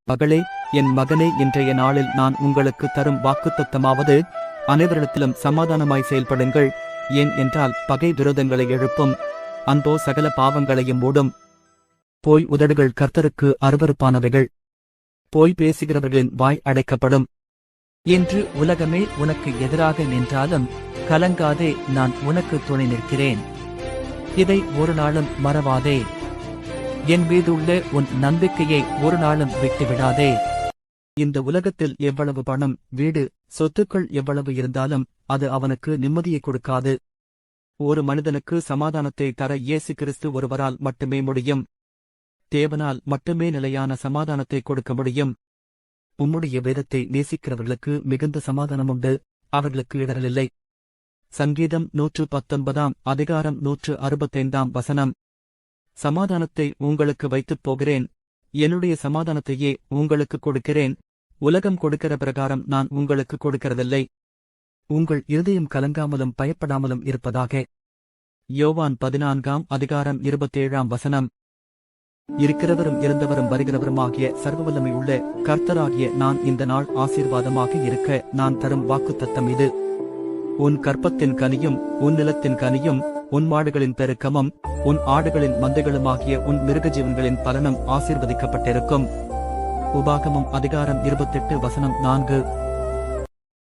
மகளே, என் மகனே, இன்றைய நாளில் நான் உங்களுக்கு தரும் வாக்குத்தத்தமாவது, அனைவரிடத்திலும் சமாதானமாய் செயல்படுங்கள். ஏன் என்றால் பகை விரோதங்களை எழுப்பும், அந்தோ சகல பாவங்களையும் மூடும். போய் உதடுகள் கர்த்தருக்கு அருவருப்பானவைகள், போய் பேசுகிறவர்களின் வாய் அடைக்கப்படும். இன்று உலகமே உனக்கு எதிராக நின்றாலும் கலங்காதே, நான் உனக்கு துணை நிற்கிறேன். இதை ஒரு நாளும் மறவாதே. என் மீதுள்ள உன் நம்பிக்கையை ஒரு நாளும் விட்டுவிடாதே. இந்த உலகத்தில் எவ்வளவு பணம், வீடு, சொத்துக்கள் எவ்வளவு இருந்தாலும் அது அவனுக்கு நிம்மதியை கொடுக்காது. ஒரு மனிதனுக்கு சமாதானத்தை தர இயேசு கிறிஸ்து ஒருவரால் மட்டுமே முடியும். தேவனால் மட்டுமே நிலையான சமாதானத்தை கொடுக்க முடியும். உம்முடைய வேதத்தை நேசிக்கிறவர்களுக்கு மிகுந்த சமாதானமுண்டு, அவர்களுக்கு இடரலில்லை. சங்கீதம் 119 அதிகாரம் 165 சமாதானத்தை உங்களுக்கு வைத்துப் போகிறேன், என்னுடைய சமாதானத்தையே உங்களுக்கு கொடுக்கிறேன். உலகம் கொடுக்கிற பிரகாரம் நான் உங்களுக்கு கொடுக்கிறதில்லை. உங்கள் இருதயம் கலங்காமலும் பயப்படாமலும் இருப்பதாக. யோவான் 14 அதிகாரம் 27 இருக்கிறவரும் இருந்தவரும் வருகிறவருமாகிய சர்வவல்லமையுள்ள கர்த்தராகிய நான் இந்த நாள் ஆசீர்வாதமாக இருக்க நான் தரும் வாக்குத்தத்தம் இது. உன் கற்பத்தின் கனியும் உன் நிலத்தின் கனியும் உன் மாடுகளின் பெருக்கமும் உன் ஆடுகளின் மந்தைகளுமாகிய உன் மிருகஜீவன்களின் பலனும் ஆசீர்வதிக்கப்பட்டிருக்கும். உபாகமம் அதிகாரம் 28 4